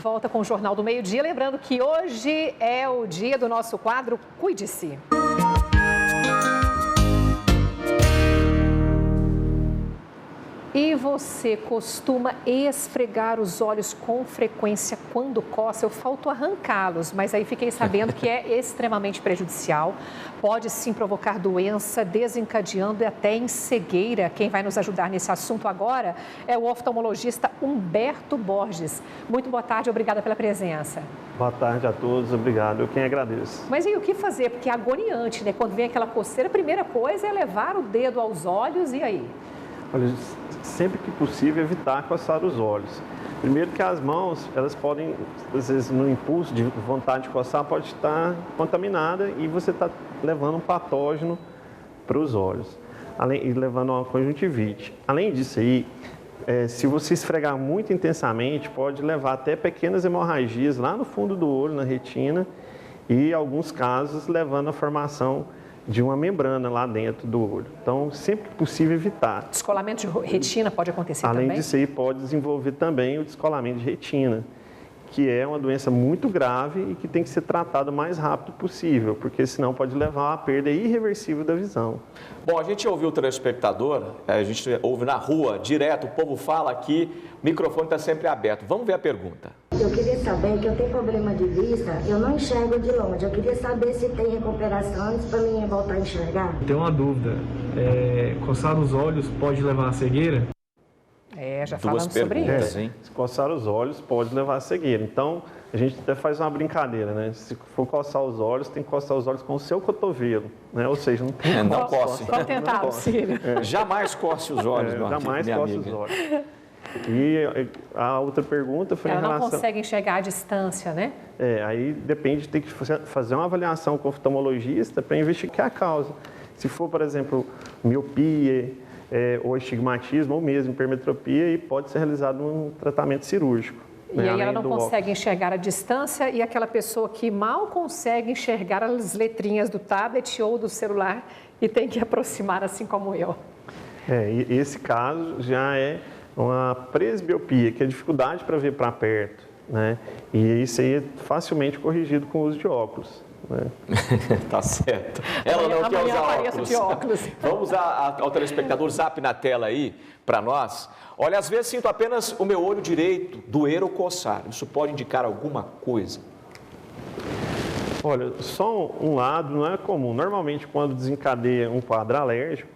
volta com o Jornal do Meio-Dia. Lembrando que hoje é o dia do nosso quadro Cuide-se. E você costuma esfregar os olhos com frequência quando coça? Eu falto arrancá-los, mas aí fiquei sabendo que é extremamente prejudicial. Pode sim provocar doença, desencadeando e até em cegueira. Quem vai nos ajudar nesse assunto agora é o oftalmologista Humberto Borges. Muito boa tarde, obrigada pela presença. Boa tarde a todos, obrigado. Eu quem agradeço. Mas e o que fazer? Porque é agoniante, né? Quando vem aquela coceira, a primeira coisa é levar o dedo aos olhos e aí? Olha, sempre que possível, evitar coçar os olhos. Primeiro que as mãos, elas podem, às vezes, no impulso de vontade de coçar, pode estar contaminada e você está levando um patógeno para os olhos, e levando uma conjuntivite. Além disso aí, se você esfregar muito intensamente, pode levar até pequenas hemorragias lá no fundo do olho, na retina, e em alguns casos, levando à formação de uma membrana lá dentro do olho. Então, sempre que possível, evitar. Descolamento de retina pode acontecer também? Além disso aí, pode desenvolver também o descolamento de retina, que é uma doença muito grave e que tem que ser tratada o mais rápido possível, porque senão pode levar à perda irreversível da visão. Bom, a gente ouviu o telespectador, a gente ouve na rua, direto, o povo fala aqui, o microfone está sempre aberto. Vamos ver a pergunta. Eu queria saber que eu tenho problema de vista, eu não enxergo de longe. Eu queria saber se tem recuperação antes para mim voltar a enxergar. Tem uma dúvida, coçar os olhos pode levar à cegueira? Já falamos sobre isso. Hein? Se coçar os olhos pode levar à cegueira. Então, a gente até faz uma brincadeira, né? Se for coçar os olhos, tem que coçar os olhos com o seu cotovelo, né? Ou seja, não tem não coce. Vamos tentar, auxílio. Jamais coce os olhos, jamais coce os olhos. E a outra pergunta foi Ela em relação... não consegue enxergar a distância, né? Aí depende, tem que fazer uma avaliação com o oftalmologista para investigar a causa. Se for, por exemplo, miopia, ou estigmatismo, ou mesmo hipermetropia, e pode ser realizado um tratamento cirúrgico. E aí ela não consegue enxergar a distância e aquela pessoa que mal consegue enxergar as letrinhas do tablet ou do celular e tem que aproximar assim como eu. E esse caso já é uma presbiopia, que é dificuldade para ver para perto, né? E isso aí é facilmente corrigido com o uso de óculos. Tá certo. Ela não quer usar de óculos. Vamos ao telespectador, zap na tela aí para nós. Olha, às vezes sinto apenas o meu olho direito doer ou coçar. Isso pode indicar alguma coisa? Olha, só um lado não é comum. Normalmente, quando desencadeia um quadro alérgico,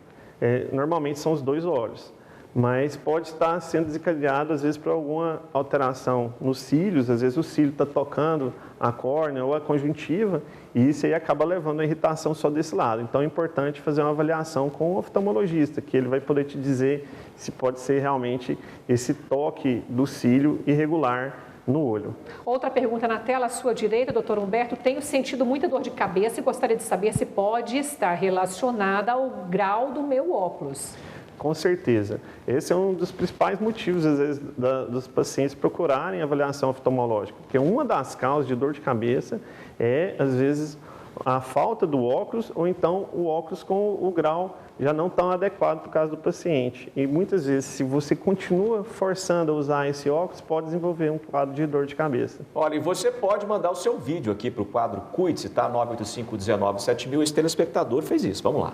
normalmente são os dois olhos. Mas pode estar sendo desencadeado, às vezes, por alguma alteração nos cílios. Às vezes o cílio está tocando a córnea ou a conjuntiva e isso aí acaba levando a irritação só desse lado. Então é importante fazer uma avaliação com o oftalmologista, que ele vai poder te dizer se pode ser realmente esse toque do cílio irregular no olho. Outra pergunta na tela, à sua direita, doutor Humberto. Tenho sentido muita dor de cabeça e gostaria de saber se pode estar relacionada ao grau do meu óculos. Com certeza. Esse é um dos principais motivos, às vezes, dos pacientes procurarem avaliação oftalmológica. Porque uma das causas de dor de cabeça é, às vezes, a falta do óculos ou então o óculos com o grau já não tão adequado para o caso do paciente. E muitas vezes, se você continua forçando a usar esse óculos, pode desenvolver um quadro de dor de cabeça. Olha, e você pode mandar o seu vídeo aqui para o quadro Cuide-se, tá? 985-19-7000. Esse telespectador fez isso. Vamos lá.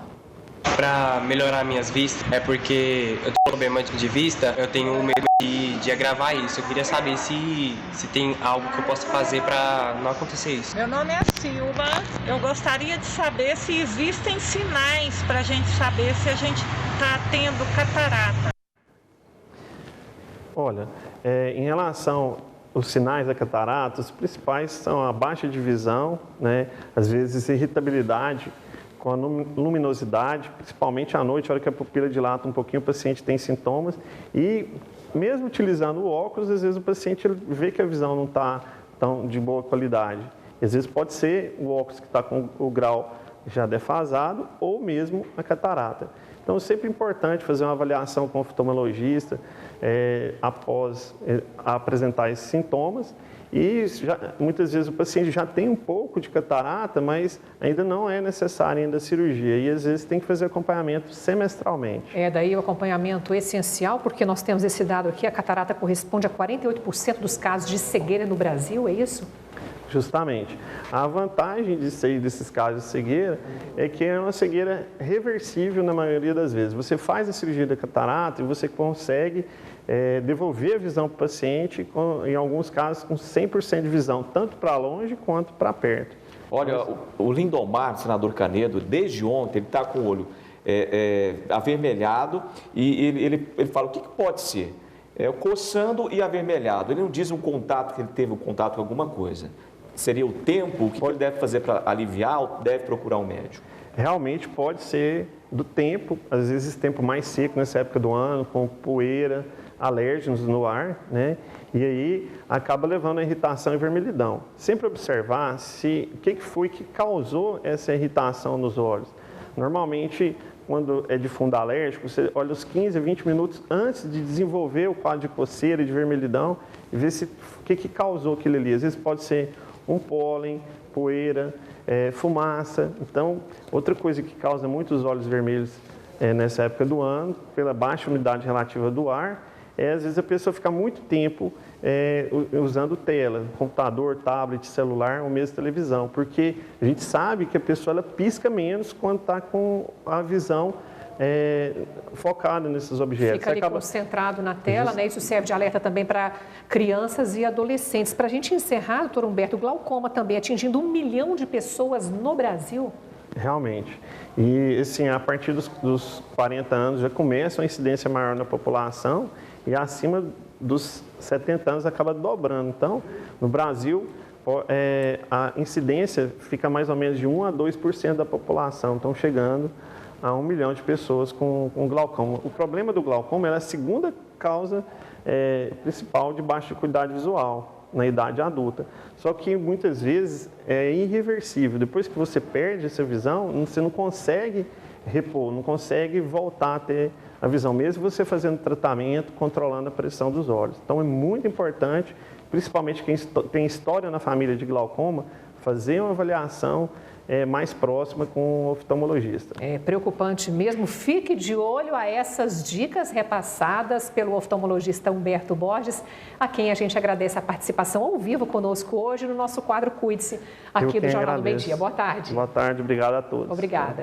Para melhorar minhas vistas, é porque eu tenho problema de vista, eu tenho medo de agravar isso. Eu queria saber se tem algo que eu possa fazer para não acontecer isso. Meu nome é Silva, eu gostaria de saber se existem sinais para a gente saber se a gente está tendo catarata. Olha, em relação aos sinais da catarata, os principais são a baixa de visão, né? Às vezes irritabilidade, com a luminosidade, principalmente à noite, a hora que a pupila dilata um pouquinho, o paciente tem sintomas. E mesmo utilizando o óculos, às vezes o paciente vê que a visão não está tão de boa qualidade. E, às vezes pode ser o óculos que está com o grau já defasado ou mesmo a catarata. Então, é sempre importante fazer uma avaliação com o oftalmologista após apresentar esses sintomas. E muitas vezes o paciente já tem um pouco de catarata, mas ainda não é necessária ainda a cirurgia. E às vezes tem que fazer acompanhamento semestralmente. Daí o acompanhamento essencial, porque nós temos esse dado aqui, a catarata corresponde a 48% dos casos de cegueira no Brasil, é isso? Justamente. A vantagem desses casos de cegueira é que é uma cegueira reversível na maioria das vezes. Você faz a cirurgia da catarata e você consegue devolver a visão para o paciente, em alguns casos com 100% de visão, tanto para longe quanto para perto. Olha, o Lindomar, senador Canedo, desde ontem, ele está com o olho avermelhado e ele fala, o que pode ser? Coçando e avermelhado. Ele não diz um contato, que ele teve um contato com alguma coisa. Seria o tempo? O que ele deve fazer para aliviar ou deve procurar um médico? Realmente pode ser do tempo, às vezes tempo mais seco nessa época do ano, com poeira, alérgenos no ar, né? E aí acaba levando a irritação e vermelhidão. Sempre observar o que foi que causou essa irritação nos olhos. Normalmente, quando é de fundo alérgico, você olha os 15 a 20 minutos antes de desenvolver o quadro de coceira e de vermelhidão e ver o que causou aquilo ali. Às vezes pode ser um pólen, poeira, fumaça. Então, outra coisa que causa muitos olhos vermelhos nessa época do ano, pela baixa umidade relativa do ar, às vezes a pessoa fica muito tempo usando tela, computador, tablet, celular ou mesmo televisão, porque a gente sabe que a pessoa ela pisca menos quando está com a visão focada nesses objetos. Fica ali concentrado na tela, né? Isso serve de alerta também para crianças e adolescentes. Para a gente encerrar, doutor Humberto, o glaucoma também atingindo 1 milhão de pessoas no Brasil? Realmente. E, assim, a partir dos 40 anos já começa uma incidência maior na população e acima dos 70 anos acaba dobrando. Então, no Brasil, a incidência fica mais ou menos de 1 a 2% da população. Estão chegando a 1 milhão de pessoas com glaucoma. O problema do glaucoma é a segunda causa principal de baixa acuidade visual na idade adulta. Só que muitas vezes é irreversível. Depois que você perde essa visão, você não consegue repor, não consegue voltar a ter a visão, mesmo você fazendo tratamento, controlando a pressão dos olhos. Então é muito importante, principalmente quem tem história na família de glaucoma, fazer uma avaliação mais próxima com o oftalmologista. É preocupante mesmo. Fique de olho a essas dicas repassadas pelo oftalmologista Humberto Borges, a quem a gente agradece a participação ao vivo conosco hoje no nosso quadro Cuide-se, aqui do Jornal do Meio Dia. Boa tarde. Boa tarde, obrigado a todos. Obrigada.